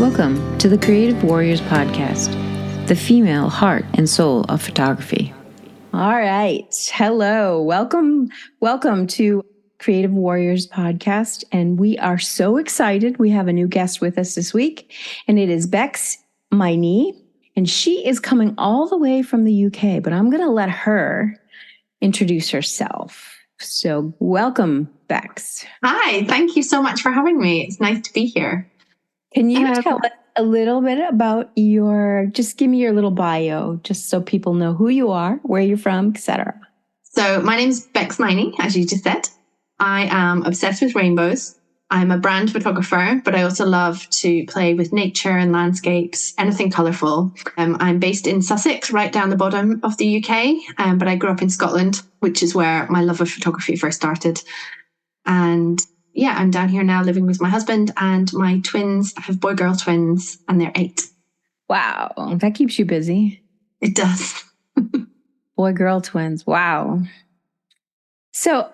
Welcome to the Creative Warriors Podcast, the female heart and soul of photography. All right. Hello. Welcome to Creative Warriors Podcast. And we are so excited. We have a new guest with us this week, and it is Bex Maini. And she is coming all the way from the UK, but I'm going to let her introduce herself. So welcome, Bex. Hi. Thank you so much for having me. It's nice to be here. Can you tell us a little bit about just give me your little bio, just so people know who you are, where you're from, etc. So my name's Bex Maini, as you just said. I am obsessed with rainbows. I'm a brand photographer, but I also love to play with nature and landscapes, anything colourful. I'm based in Sussex, right down the bottom of the UK, but I grew up in Scotland, which is where my love of photography first started. And yeah, I'm down here now living with my husband and my twins. I have boy-girl twins and they're 8. Wow. That keeps you busy. It does. Boy-girl twins. Wow. So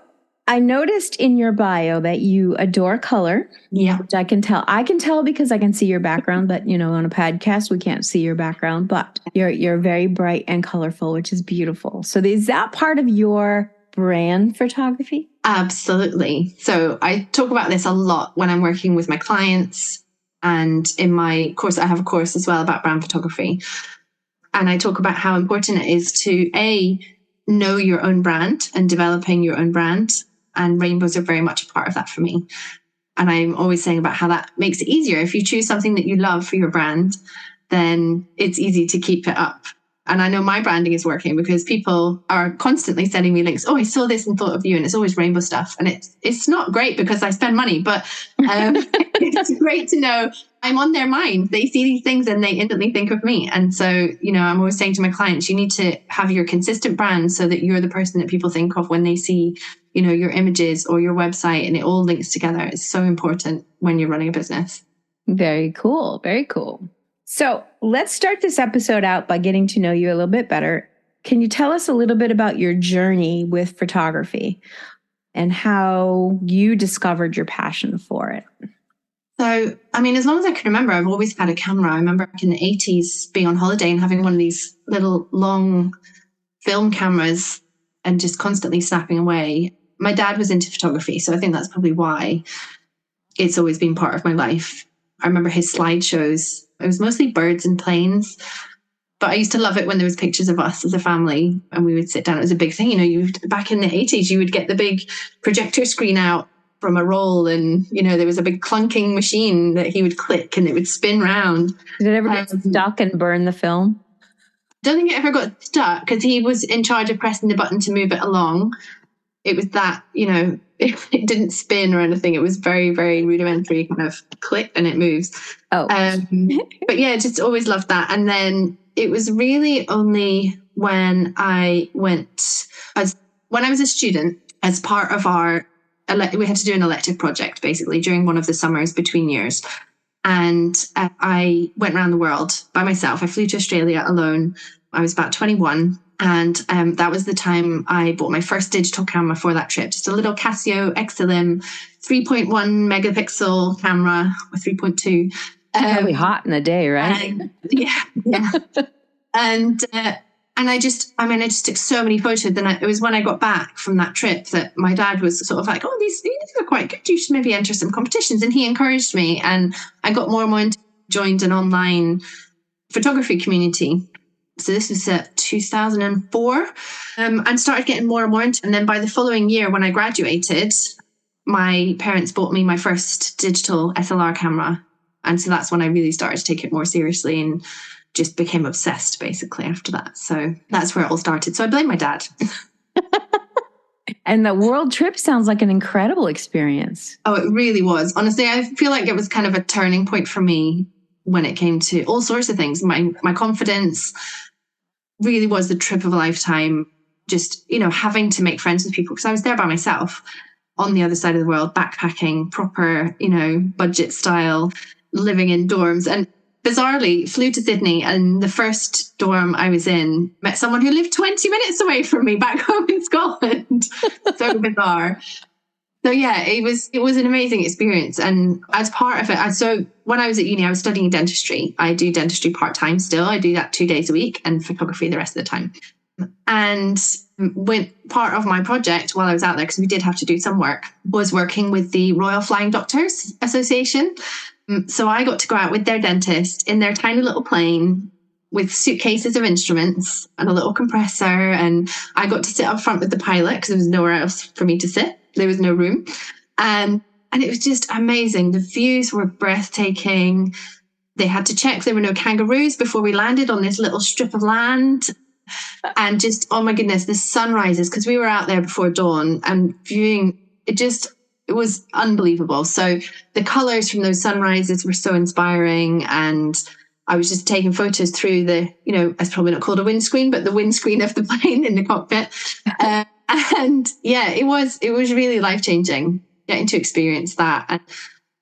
I noticed in your bio that you adore color. Yeah. Which I can tell. I can tell because I can see your background, but on a podcast, we can't see your background, but you're very bright and colorful, which is beautiful. So is that part of your brand photography? Absolutely. So I talk about this a lot when I'm working with my clients, and in my course, I have a course as well about brand photography. And I talk about how important it is to know your own brand and developing your own brand. And rainbows are very much a part of that for me. And I'm always saying about how that makes it easier. If you choose something that you love for your brand, then it's easy to keep it up. And I know my branding is working because people are constantly sending me links. Oh, I saw this and thought of you. And it's always rainbow stuff. And it's not great because I spend money, but it's great to know I'm on their mind. They see these things and they instantly think of me. And so, I'm always saying to my clients, you need to have your consistent brand so that you're the person that people think of when they see, your images or your website, and it all links together. It's so important when you're running a business. Very cool. Very cool. So let's start this episode out by getting to know you a little bit better. Can you tell us a little bit about your journey with photography and how you discovered your passion for it? So, as long as I can remember, I've always had a camera. I remember back in the 80s being on holiday and having one of these little long film cameras and just constantly snapping away. My dad was into photography, so I think that's probably why it's always been part of my life. I remember his slideshows. It was mostly birds and planes, but I used to love it when there was pictures of us as a family and we would sit down. It was a big thing. Back in the 80s, you would get the big projector screen out from a roll, and, there was a big clunking machine that he would click and it would spin round. Did it ever get stuck and burn the film? I don't think it ever got stuck because he was in charge of pressing the button to move it along. It was that, it didn't spin or anything. It was very, very rudimentary, kind of click and it moves. Oh. But yeah, just always loved that. And then it was really only when I when I was a student, as part of we had to do an elective project basically during one of the summers between years. And I went around the world by myself. I flew to Australia alone. I was about 21. And that was the time I bought my first digital camera for that trip. Just a little Casio XLM 3.1 megapixel camera, or 3.2. Probably hot in the day, right? Yeah. And I just took so many photos. Then it was when I got back from that trip that my dad was sort of like, oh, these are quite good. You should maybe enter some competitions. And he encouraged me. And I got more and more joined an online photography community. So this was 2004, and started getting more and more into it. And then by the following year, when I graduated, my parents bought me my first digital SLR camera. And so that's when I really started to take it more seriously and just became obsessed basically after that. So that's where it all started. So I blame my dad. And the world trip sounds like an incredible experience. Oh, it really was. Honestly, I feel like it was kind of a turning point for me when it came to all sorts of things. My confidence really was the trip of a lifetime. Just, having to make friends with people, because I was there by myself on the other side of the world, backpacking, proper, budget style, living in dorms. And bizarrely flew to Sydney, and the first dorm I was in met someone who lived 20 minutes away from me back home in Scotland. So bizarre. So yeah, it was an amazing experience. And as part of it, so when I was at uni, I was studying dentistry. I do dentistry part-time still. I do that 2 days a week, and photography the rest of the time. And when part of my project while I was out there, because we did have to do some work, was working with the Royal Flying Doctors Association. So I got to go out with their dentist in their tiny little plane with suitcases of instruments and a little compressor. And I got to sit up front with the pilot because there was nowhere else for me to sit. There was no room. And it was just amazing. The views were breathtaking. They had to check there were no kangaroos before we landed on this little strip of land. And just, oh my goodness, the sunrises, because we were out there before dawn and viewing, it was unbelievable. So the colors from those sunrises were so inspiring. And I was just taking photos through the, it's probably not called a windscreen, but the windscreen of the plane in the cockpit. And yeah, it was really life-changing getting to experience that.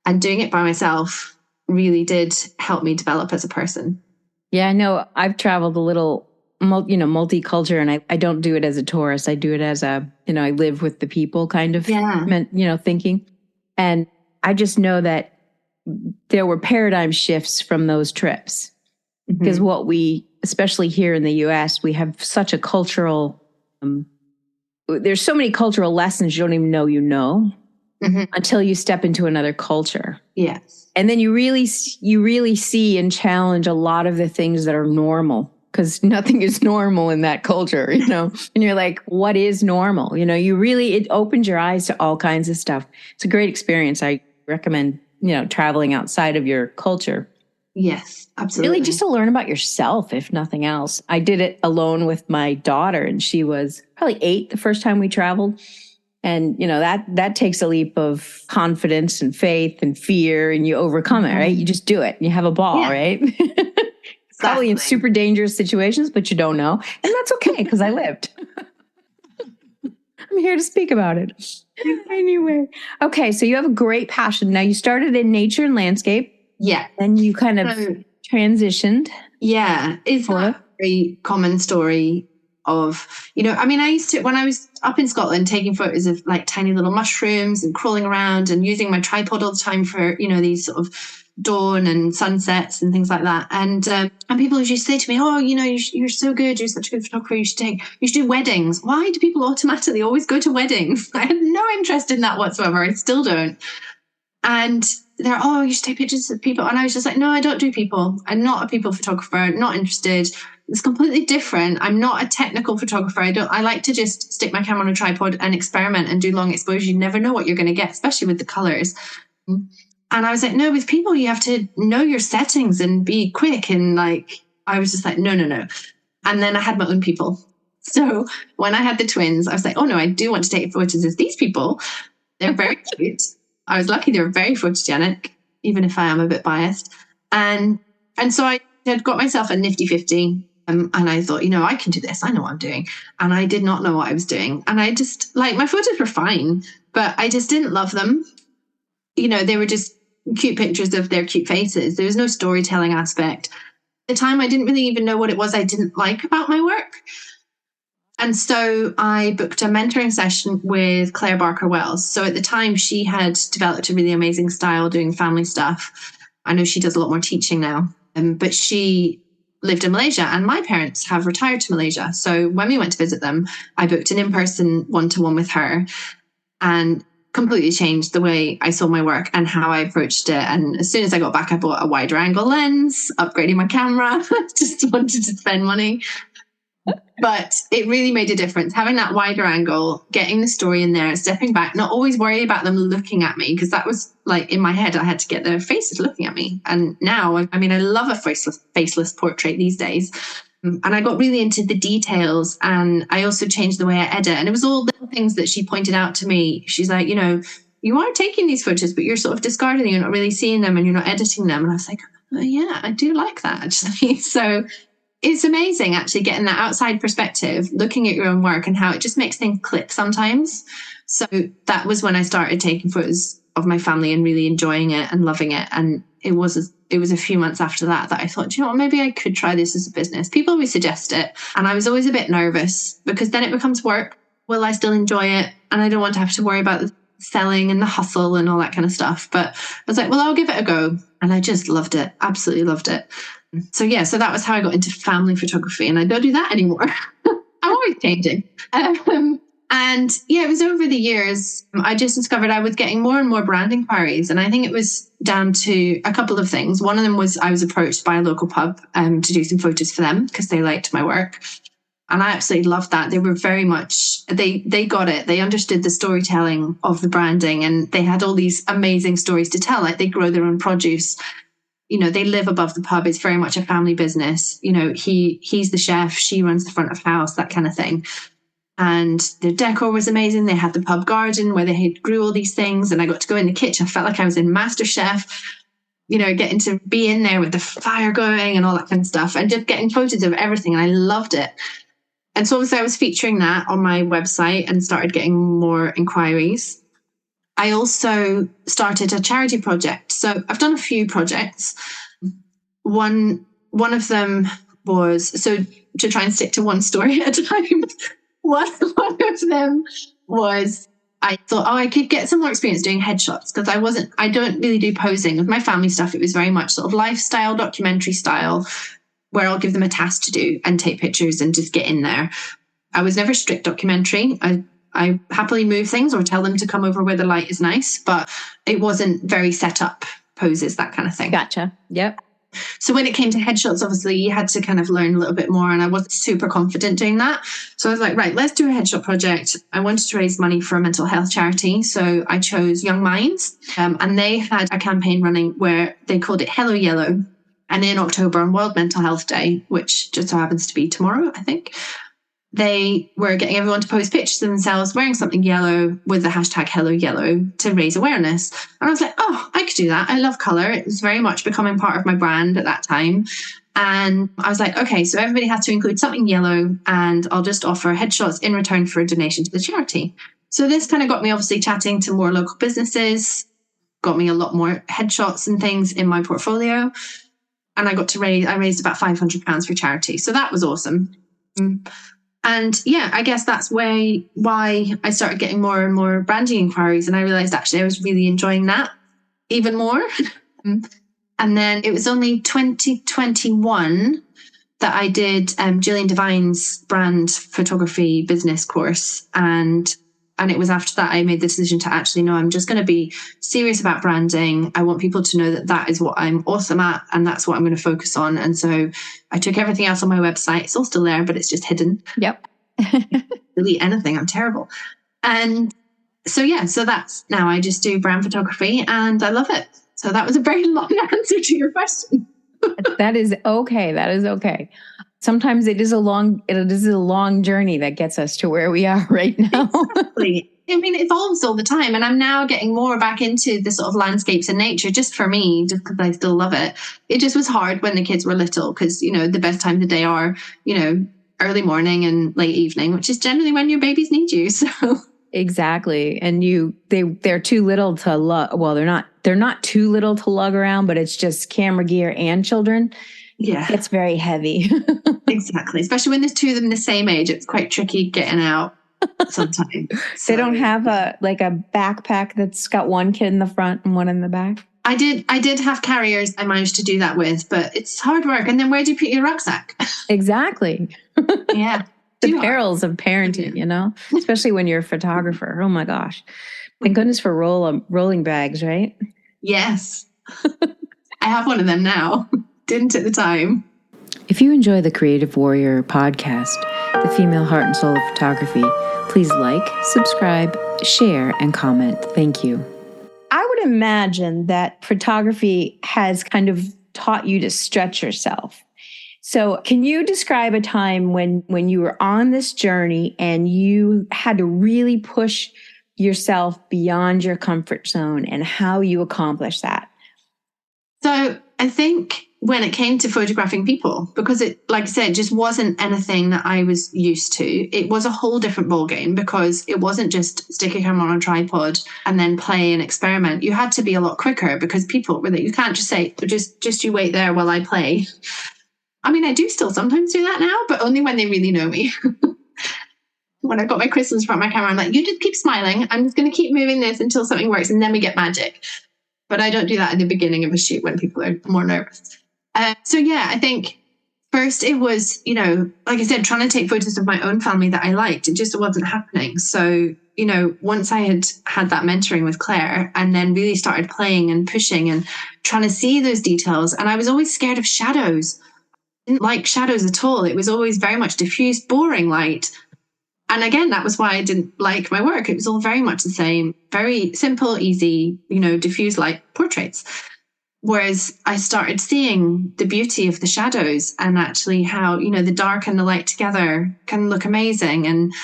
And doing it by myself really did help me develop as a person. Yeah, I know. I've traveled a little multicultural, and I don't do it as a tourist. I do it as I live with the people kind of, thinking. And I just know that there were paradigm shifts from those trips, because what we, especially here in the US, we have such a cultural, there's so many cultural lessons you don't even know until you step into another culture. Yes. And then you really see and challenge a lot of the things that are normal, because nothing is normal in that culture, and you're like, what is normal? It opens your eyes to all kinds of stuff. It's a great experience. I recommend, traveling outside of your culture. Yes, absolutely. Really just to learn about yourself, if nothing else. I did it alone with my daughter, and she was probably 8 the first time we traveled. And, that takes a leap of confidence and faith and fear, and you overcome it, right? You just do it and you have a ball, right? Probably in super dangerous situations, but you don't know. And that's okay, because I lived. I'm here to speak about it. Anyway. Okay, so you have a great passion. Now, you started in nature and landscape. Yeah. And you kind of transitioned. Yeah. It's a very common story of, I used to, when I was up in Scotland, taking photos of like tiny little mushrooms and crawling around and using my tripod all the time for, these sort of dawn and sunsets and things like that. And people used to say to me, oh, you're so good. You're such a good photographer. You should do weddings. Why do people automatically always go to weddings? I had no interest in that whatsoever. I still don't. And they're, oh, you should take pictures of people. And I was just like, no, I don't do people. I'm not a people photographer. Not interested. It's completely different. I'm not a technical photographer. I like to just stick my camera on a tripod and experiment and do long exposure. You never know what you're going to get, especially with the colors. And I was like, no, with people, you have to know your settings and be quick. And I was just like, no. And then I had my own people. So when I had the twins, I was like, oh no, I do want to take photos of these people. They're very cute. I was lucky they were very photogenic, even if I am a bit biased. And so I had got myself a nifty 50. And I thought, I can do this. I know what I'm doing. And I did not know what I was doing. And I just, my photos were fine, but I just didn't love them. They were just cute pictures of their cute faces. There was no storytelling aspect. At the time, I didn't really even know what it was I didn't like about my work. And so I booked a mentoring session with Claire Barker-Wells. So at the time, she had developed a really amazing style doing family stuff. I know she does a lot more teaching now, but she lived in Malaysia, and my parents have retired to Malaysia. So when we went to visit them, I booked an in-person one-to-one with her, and completely changed the way I saw my work and how I approached it. And as soon as I got back, I bought a wider angle lens, upgrading my camera, just wanted to spend money. But it really made a difference. Having that wider angle, getting the story in there, stepping back, not always worry about them looking at me, because that was in my head, I had to get their faces looking at me. And now, I love a faceless portrait these days. And I got really into the details, and I also changed the way I edit. And it was all little things that she pointed out to me. She's like, you are taking these photos, but you're sort of discarding them. You're not really seeing them, and you're not editing them. And I was like, oh, yeah, I do like that, actually. So it's amazing, actually, getting that outside perspective, looking at your own work and how it just makes things click sometimes. So that was when I started taking photos of my family and really enjoying it and loving it. And it was a few months after that I thought, maybe I could try this as a business. People always suggest it. And I was always a bit nervous, because then it becomes work. Will I still enjoy it? And I don't want to have to worry about the selling and the hustle and all that kind of stuff. But I was like, well, I'll give it a go. And I just loved it. Absolutely loved it. So yeah, so that was how I got into family photography, and I don't do that anymore. I'm always changing. And yeah, it was over the years, I just discovered I was getting more and more brand inquiries. And I think it was down to a couple of things. One of them was I was approached by a local pub to do some photos for them because they liked my work. And I absolutely loved that. They were very much, they got it. They understood the storytelling of the branding, and they had all these amazing stories to tell. Like they grow their own produce. You know, they live above the pub. It's very much a family business. You know, he's the chef. She runs the front of house, that kind of thing. And the decor was amazing. They had the pub garden where they grew all these things. And I got to go in the kitchen. I felt like I was in MasterChef, you know, getting to be in there with the fire going and all that kind of stuff, and just getting photos of everything. And I loved it. And so obviously I was featuring that on my website and started getting more inquiries. I also started a charity project. So I've done a few projects. One of them was, so to try and stick to one story at a time, one of them was, I thought, I could get some more experience doing headshots because I don't really do posing. With my family stuff, it was very much sort of lifestyle, documentary style, where I'll give them a task to do and take pictures and just get in there. I was never strict documentary. I happily move things or tell them to come over where the light is nice, but it wasn't very set up poses, that kind of thing. Gotcha. Yep. So when it came to headshots, obviously you had to kind of learn a little bit more, and I wasn't super confident doing that. So I was like, right, let's do a headshot project. I wanted to raise money for a mental health charity. So I chose Young Minds, and they had a campaign running where they called it Hello Yellow. And in October, on World Mental Health Day, which just so happens to be tomorrow, I think, they were getting everyone to post pictures of themselves wearing something yellow with the hashtag Hello Yellow to raise awareness. And I was like, oh, I could do that. I love colour. It was very much becoming part of my brand at that time. And I was like, okay, so everybody has to include something yellow, and I'll just offer headshots in return for a donation to the charity. So this kind of got me obviously chatting to more local businesses, got me a lot more headshots and things in my portfolio. And I raised about £500 for charity. So that was awesome. And yeah, I guess that's why I started getting more and more branding inquiries. And I realized actually I was really enjoying that even more. And then it was only 2021 that I did Gillian Devine's brand photography business course. And it was after that I made the decision to actually, no, I'm just going to be serious about branding. I want people to know that that is what I'm awesome at, and that's what I'm going to focus on. And so I took everything else on my website. It's all still there, but it's just hidden. Yep. Delete anything. I'm terrible. And so, yeah, so that's now I just do brand photography and I love it. So that was a very long answer to your question. That is okay. That is okay. Sometimes it is a long journey that gets us to where we are right now. Exactly. I mean, it evolves all the time. And I'm now getting more back into the sort of landscapes and nature just for me, just because I still love it. It just was hard when the kids were little because, you know, the best times of day are, you know, early morning and late evening, which is generally when your babies need you. So exactly. And they're too little to lug. Well, they're not too little to lug around, but it's just camera gear and children. Yeah. It's very heavy. Exactly. Especially when there's two of them the same age, it's quite tricky getting out sometimes. So, they don't have a backpack that's got one kid in the front and one in the back. I did have carriers I managed to do that with, but it's hard work. And then where do you put your rucksack? Exactly. Yeah. The perils of parenting, you know, especially when you're a photographer. Oh my gosh. Thank goodness for rolling bags, right? Yes. I have one of them now. Didn't at the time. If you enjoy the Creative Warrior podcast, the female heart and soul of photography, please like, subscribe, share, and comment. Thank you. I would imagine that photography has kind of taught you to stretch yourself. So can you describe a time when you were on this journey and you had to really push yourself beyond your comfort zone and how you accomplished that? So I think when it came to photographing people, because it, like I said, just wasn't anything that I was used to. It was a whole different ballgame because it wasn't just stick a camera on a tripod and then play and experiment. You had to be a lot quicker because people were there. You can't just say, just you wait there while I play. I mean, I do still sometimes do that now, but only when they really know me. when I've got my crystals in front of my camera, I'm like, you just keep smiling. I'm just going to keep moving this until something works, and then we get magic. But I don't do that at the beginning of a shoot when people are more nervous. So yeah, I think first it was, like I said, trying to take photos of my own family that I liked. It just wasn't happening. So, once I had that mentoring with Claire and then really started playing and pushing and trying to see those details. And I was always scared of shadows. I didn't like shadows at all. It was always very much diffused, boring light. And again, that was why I didn't like my work. It was all very much the same, very simple, easy, diffuse light portraits. Whereas I started seeing the beauty of the shadows and actually how, the dark and the light together can look amazing, and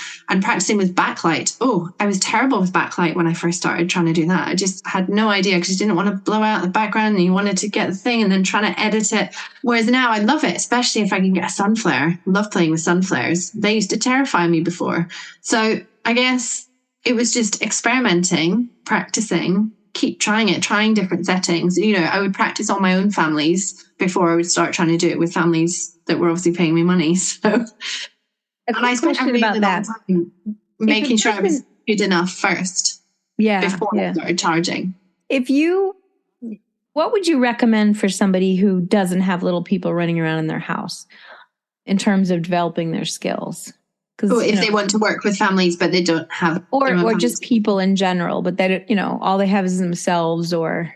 practicing with backlight. Oh, I was terrible with backlight when I first started trying to do that. I just had no idea because you didn't want to blow out the background and you wanted to get the thing and then trying to edit it. Whereas now I love it, especially if I can get a sun flare. I love playing with sun flares. They used to terrify me before. So I guess it was just experimenting, practicing, keep trying it, trying different settings. I would practice on my own families before I would start trying to do it with families that were obviously paying me money. So, and I spent a really long time making sure I was good enough first before I started charging. What would you recommend for somebody who doesn't have little people running around in their house in terms of developing their skills? If they want to work with families, but they don't have, or just people in general, but they, all they have is themselves. Or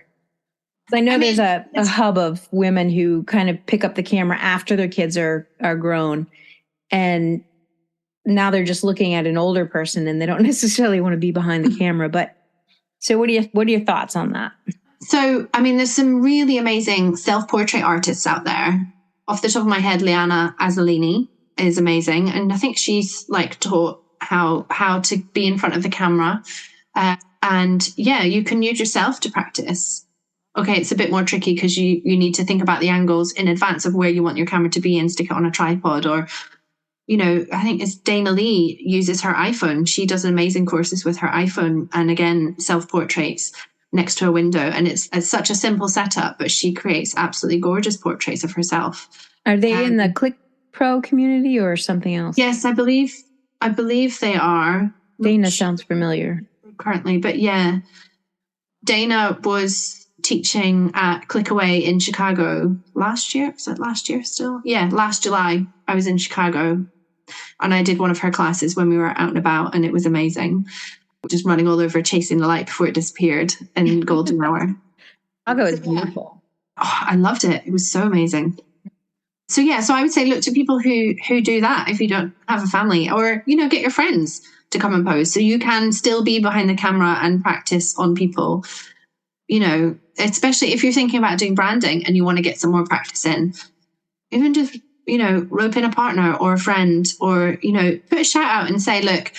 I know there's a hub of women who kind of pick up the camera after their kids are grown, and now they're just looking at an older person, and they don't necessarily want to be behind the camera. But so, what are your thoughts on that? So, there's some really amazing self-portrait artists out there. Off the top of my head, Liana Azzolini is amazing, and I think she's taught how to be in front of the camera, and you can use yourself to practice. Okay, it's a bit more tricky because you need to think about the angles in advance of where you want your camera to be and stick it on a tripod. Or I think it's Dana Lee uses her iPhone. She does amazing courses with her iPhone, and again, self-portraits next to a window, and it's such a simple setup, but she creates absolutely gorgeous portraits of herself. Are they in the Click Pro community or something else? Yes, I believe they are. Dana sounds familiar currently, but yeah, Dana was teaching at Clickaway in Chicago last year. Was that last year still? Yeah, last July I was in Chicago, and I did one of her classes when we were out and about, and it was amazing. Just running all over, chasing the light before it disappeared in golden hour. Chicago is beautiful. Oh, I loved it. It was so amazing. So I would say look to people who do that if you don't have a family, or get your friends to come and pose, so you can still be behind the camera and practice on people. Especially if you're thinking about doing branding and you want to get some more practice in, even just rope in a partner or a friend, or put a shout out and say, look,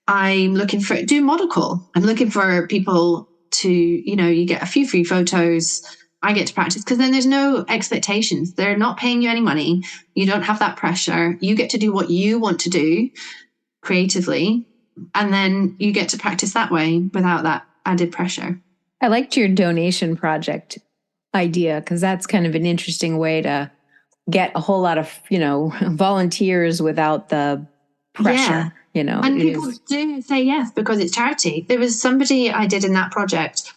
I'm looking for do model call. I'm looking for people to you get a few free photos. I get to practice, because then there's no expectations. They're not paying you any money. You don't have that pressure. You get to do what you want to do creatively, and then you get to practice that way without that added pressure. I liked your donation project idea, because that's kind of an interesting way to get a whole lot of, volunteers without the pressure, And people do say yes because it's charity. There was somebody I did in that project.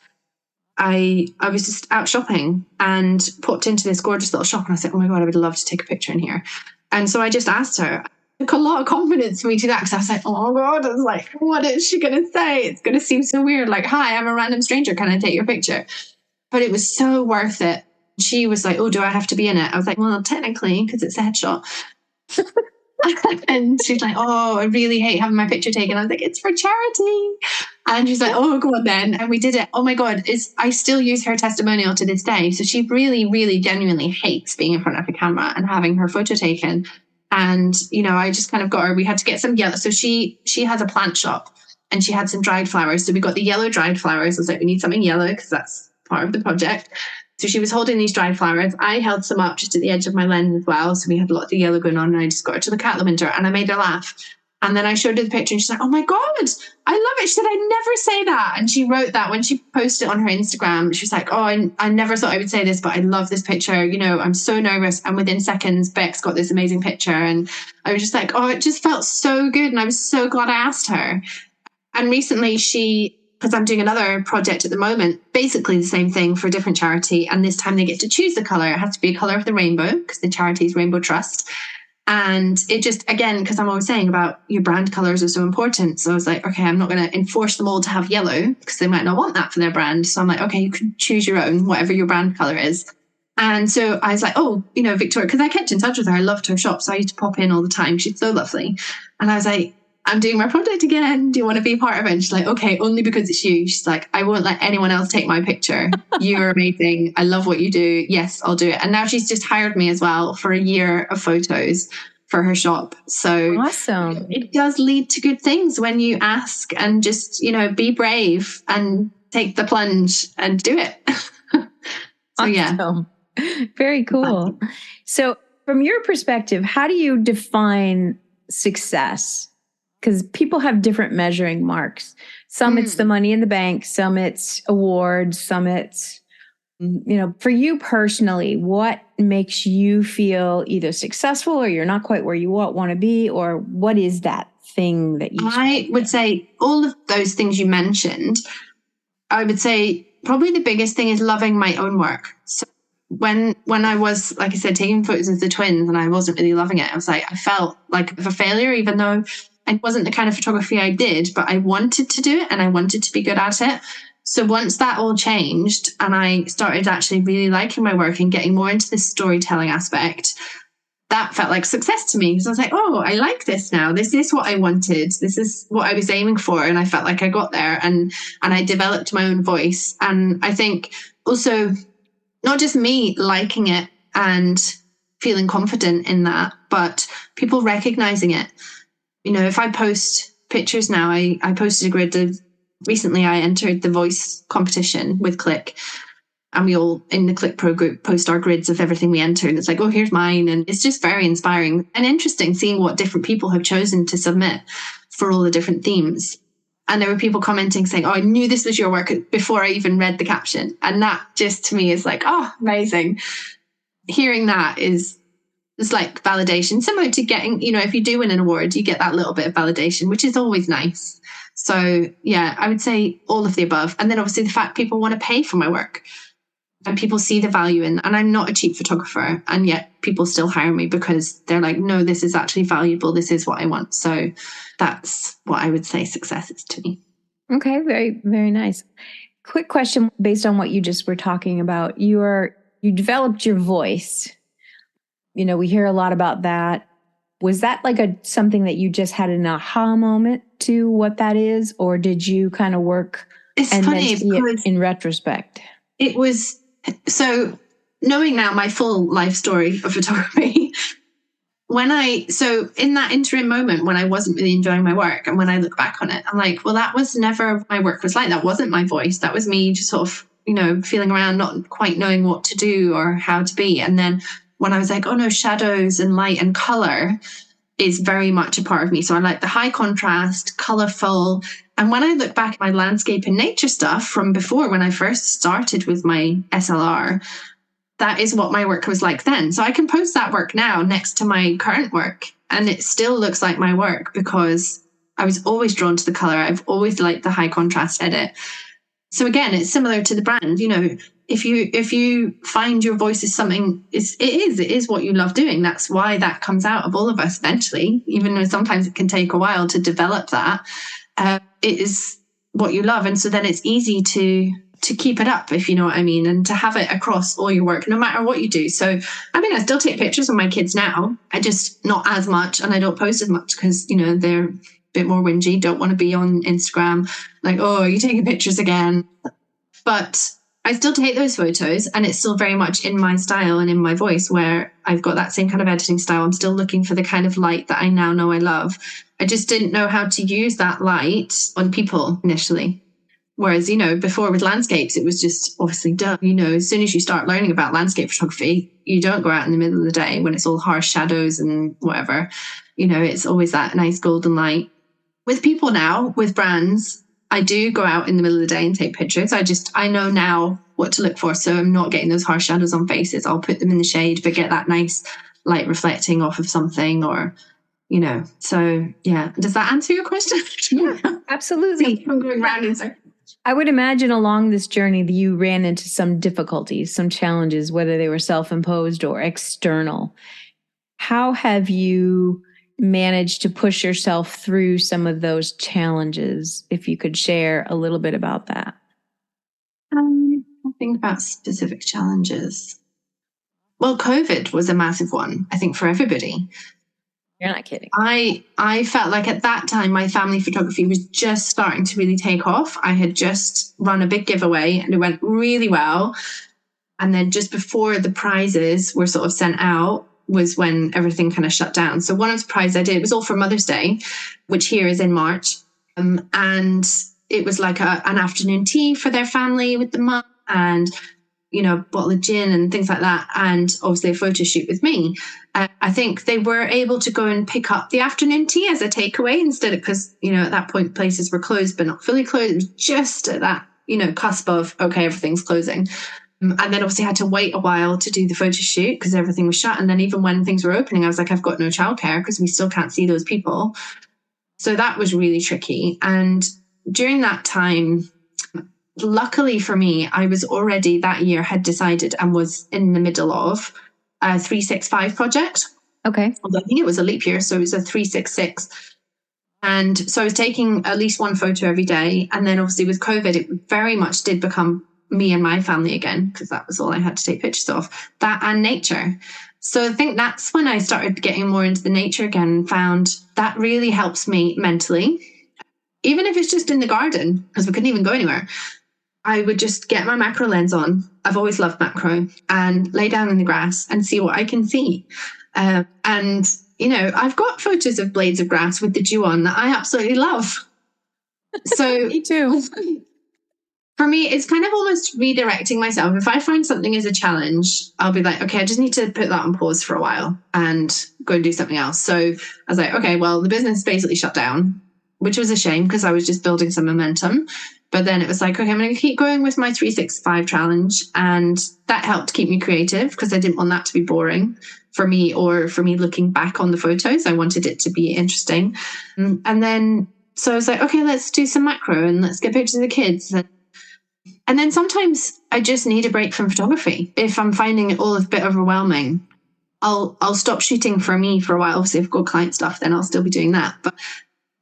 I was just out shopping and popped into this gorgeous little shop, and I said, oh my God, I would love to take a picture in here. And so I just asked her. It took a lot of confidence for me to do that, because I was like, oh my God, I was like, what is she going to say? It's going to seem so weird. Like, hi, I'm a random stranger. Can I take your picture? But it was so worth it. She was like, oh, do I have to be in it? I was like, well, technically, because it's a headshot. And she's like, oh, I really hate having my picture taken. I was like, it's for charity. And she's like, oh, go on then. And we did it. Oh my God, I still use her testimonial to this day. So she really, really genuinely hates being in front of a camera and having her photo taken. And, I just kind of got her, we had to get some yellow. So she has a plant shop, and she had some dried flowers. So we got the yellow dried flowers. I was like, we need something yellow because that's part of the project. So she was holding these dried flowers. I held some up just at the edge of my lens as well. So we had a lot of the yellow going on, and I just got her to look at them and I made her laugh. And then I showed her the picture and she's like, oh my God, I love it. She said, I never say that. And she wrote that when she posted it on her Instagram. She was like, oh, I never thought I would say this, but I love this picture. You know, I'm so nervous. And within seconds, Bex got this amazing picture. And I was just like, oh, it just felt so good. And I was so glad I asked her. And recently because I'm doing another project at the moment, basically the same thing for a different charity. And this time they get to choose the color. It has to be a color of the rainbow because the charity is Rainbow Trust. And it just, again, because I'm always saying about your brand colors are so important. So I was like, okay, I'm not going to enforce them all to have yellow because they might not want that for their brand. So I'm like, okay, you can choose your own, whatever your brand color is. And so I was like, oh, you know, Victoria, because I kept in touch with her. I loved her shop. So I used to pop in all the time. She's so lovely. And I was like, I'm doing my project again. Do you want to be part of it? And she's like, okay, only because it's you. She's like, I won't let anyone else take my picture. You're amazing. I love what you do. Yes, I'll do it. And now she's just hired me as well for a year of photos for her shop. So awesome. It does lead to good things when you ask and just, you know, be brave and take the plunge and do it. So awesome. Yeah. Very cool. So from your perspective, how do you define success? Because people have different measuring marks. Some it's the money in the bank, some it's awards, some it's, you know, for you personally, what makes you feel either successful or you're not quite where you want to be, or what is that thing that you... I would say all of those things you mentioned, I would say probably the biggest thing is loving my own work. So when I was, like I said, taking photos of the twins and I wasn't really loving it, I was like, I felt like a failure, even though it wasn't the kind of photography I did, but I wanted to do it and I wanted to be good at it. So once that all changed and I started actually really liking my work and getting more into the storytelling aspect, that felt like success to me because I was like, oh, I like this now. This is what I wanted. This is what I was aiming for. And I felt like I got there and I developed my own voice. And I think also not just me liking it and feeling confident in that, but people recognizing it. You know, if I post pictures now, I posted a grid of, recently I entered the voice competition with Click, and we all in the Click Pro group post our grids of everything we enter. And it's like, oh, here's mine. And it's just very inspiring and interesting seeing what different people have chosen to submit for all the different themes. And there were people commenting saying, oh, I knew this was your work before I even read the caption. And that just to me is like, oh, amazing. Hearing that is... it's like validation, similar to getting, you know, if you do win an award, you get that little bit of validation, which is always nice. So yeah, I would say all of the above. And then obviously the fact people want to pay for my work and people see the value in, and I'm not a cheap photographer, and yet people still hire me because they're like, no, this is actually valuable. This is what I want. So that's what I would say success is to me. Okay. Very, very nice. Quick question based on what you just were talking about. You developed your voice. You know, we hear a lot about that. Was that like something that you just had an aha moment to what that is? Or did you kind of work it's and funny then see it in retrospect? It was, so knowing now my full life story of photography, so in that interim moment when I wasn't really enjoying my work, and when I look back on it, I'm like, well, that was never my work was like. That wasn't my voice. That was me just sort of, you know, feeling around, not quite knowing what to do or how to be. And then when I was like, oh no, shadows and light and color is very much a part of me. So I like the high contrast, colorful. And when I look back at my landscape and nature stuff from before, when I first started with my SLR, that is what my work was like then. So I can post that work now next to my current work, and it still looks like my work because I was always drawn to the color. I've always liked the high contrast edit. So again, it's similar to the brand, you know, if you find your voice is something, it is what you love doing. That's why that comes out of all of us eventually, even though sometimes it can take a while to develop that. It is what you love. And so then it's easy to keep it up, if you know what I mean, and to have it across all your work, no matter what you do. So, I mean, I still take pictures of my kids now. I just not as much, and I don't post as much because, you know, they're a bit more whingy, don't want to be on Instagram. Like, oh, are you taking pictures again? But I still take those photos, and it's still very much in my style and in my voice, where I've got that same kind of editing style. I'm still looking for the kind of light that I now know I love. I just didn't know how to use that light on people initially. Whereas, before with landscapes, it was just obviously done. As soon as you start learning about landscape photography, you don't go out in the middle of the day when it's all harsh shadows and whatever. It's always that nice golden light. With people now, with brands, I do go out in the middle of the day and take pictures. I know now what to look for. So I'm not getting those harsh shadows on faces. I'll put them in the shade, but get that nice light reflecting off of something, or so yeah. Does that answer your question? Yeah, absolutely. I'm going round in circles. I would imagine along this journey that you ran into some difficulties, some challenges, whether they were self-imposed or external. How have you managed to push yourself through some of those challenges? If you could share a little bit about that. I think about specific challenges. Well, COVID was a massive one, I think, for everybody. You're not kidding. I felt like at that time, my family photography was just starting to really take off. I had just run a big giveaway and it went really well. And then just before the prizes were sort of sent out was when everything kind of shut down. So one of the prizes I did, it was all for Mother's Day, which here is in March. And it was like an afternoon tea for their family with the mum, and a bottle of gin and things like that, and obviously a photo shoot with me. I think they were able to go and pick up the afternoon tea as a takeaway instead of, because at that point places were closed but not fully closed. It was just at that cusp of, okay, everything's closing. And then obviously had to wait a while to do the photo shoot because everything was shut. And then even when things were opening, I was like, I've got no childcare because we still can't see those people. So that was really tricky. And during that time, luckily for me, I was already that year had decided and was in the middle of a 365 project. Okay. Although I think it was a leap year, so it was a 366. And so I was taking at least one photo every day. And then obviously with COVID, it very much did become me and my family again, because that was all I had to take pictures of, that and nature. So I think that's when I started getting more into the nature again and found that really helps me mentally. Even if it's just in the garden, because we couldn't even go anywhere. I would just get my macro lens on. I've always loved macro, and lay down in the grass and see what I can see. And, I've got photos of blades of grass with the dew on that I absolutely love. So me too. For me, it's kind of almost redirecting myself. If I find something as a challenge, I'll be like, okay, I just need to put that on pause for a while and go and do something else. So I was like, okay, well, the business basically shut down, which was a shame because I was just building some momentum. But then it was like, okay, I'm going to keep going with my 365 challenge. And that helped keep me creative because I didn't want that to be boring for me or for me looking back on the photos. I wanted it to be interesting. And then, so I was like, okay, let's do some macro and let's get pictures of the kids. And then sometimes I just need a break from photography. If I'm finding it all a bit overwhelming, I'll stop shooting for me for a while. Obviously, if I've got client stuff, then I'll still be doing that.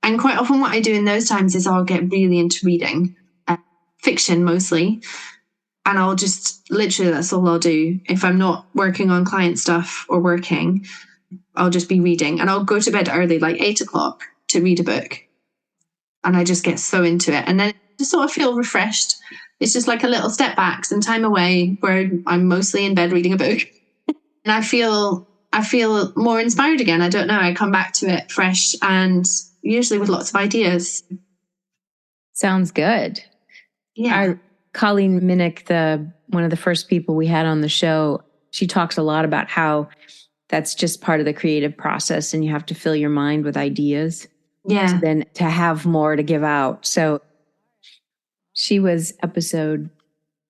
And quite often what I do in those times is I'll get really into reading, fiction mostly. And I'll just, literally, that's all I'll do. If I'm not working on client stuff or working, I'll just be reading. And I'll go to bed early, like 8 o'clock, to read a book. And I just get so into it. And then I just sort of feel refreshed. It's just like a little step back, some time away where I'm mostly in bed reading a book. And I feel more inspired again. I don't know. I come back to it fresh and usually with lots of ideas. Sounds good. Yeah. Our Colleen Minnick, one of the first people we had on the show, she talks a lot about how that's just part of the creative process and you have to fill your mind with ideas. Yeah. Then to have more to give out. So she was episode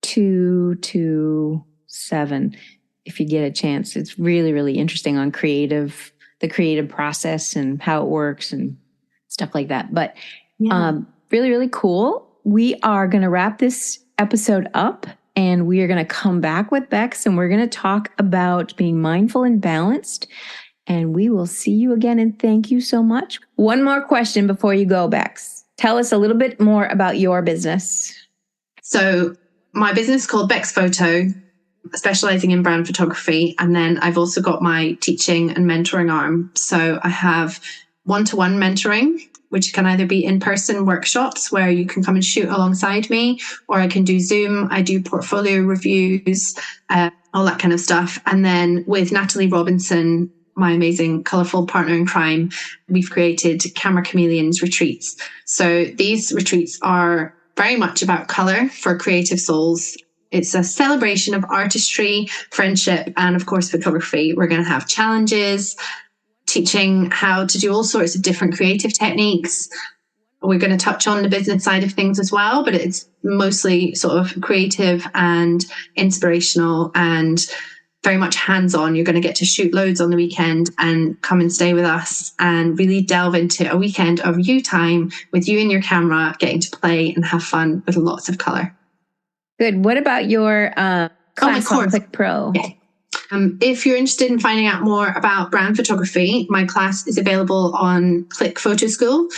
227. If you get a chance, it's really, really interesting on the creative process and how it works and stuff like that. But really, really cool. We are going to wrap this episode up and we are going to come back with Bex and we're going to talk about being mindful and balanced. And we will see you again. And thank you so much. One more question before you go, Bex. Tell us a little bit more about your business. So my business is called Bex Photo, specializing in brand photography. And then I've also got my teaching and mentoring arm. So I have one-to-one mentoring, which can either be in-person workshops where you can come and shoot alongside me, or I can do Zoom. I do portfolio reviews, all that kind of stuff. And then with Natalie Robinson, my amazing colorful partner in crime, we've created Camera Chameleons retreats. So these retreats are very much about color for creative souls. It's a celebration of artistry, friendship, and of course, photography. We're going to have challenges, teaching how to do all sorts of different creative techniques. We're going to touch on the business side of things as well, but it's mostly sort of creative and inspirational and very much hands-on. You're going to get to shoot loads on the weekend and come and stay with us and really delve into a weekend of you time with you and your camera, getting to play and have fun with lots of color. Good. What about your class on Click Pro? Yeah. If you're interested in finding out more about brand photography, my class is available on Click Photo School.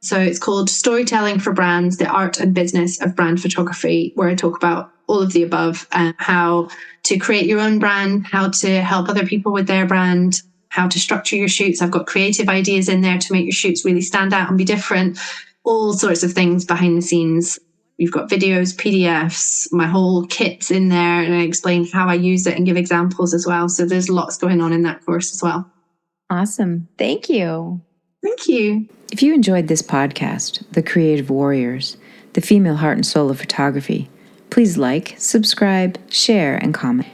So it's called Storytelling for Brands, the Art and Business of Brand Photography, where I talk about all of the above and how to create your own brand, how to help other people with their brand, how to structure your shoots. I've got creative ideas in there to make your shoots really stand out and be different, all sorts of things behind the scenes. We've got videos, PDFs, my whole kit's in there, and I explain how I use it and give examples as well. So there's lots going on in that course as well. Awesome. Thank you. Thank you. If you enjoyed this podcast, The Creative Warriors, the female heart and soul of photography, please like, subscribe, share, and comment.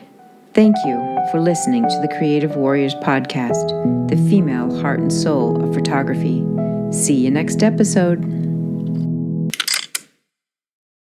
Thank you for listening to the Creative Warriors podcast, the female heart and soul of photography. See you next episode.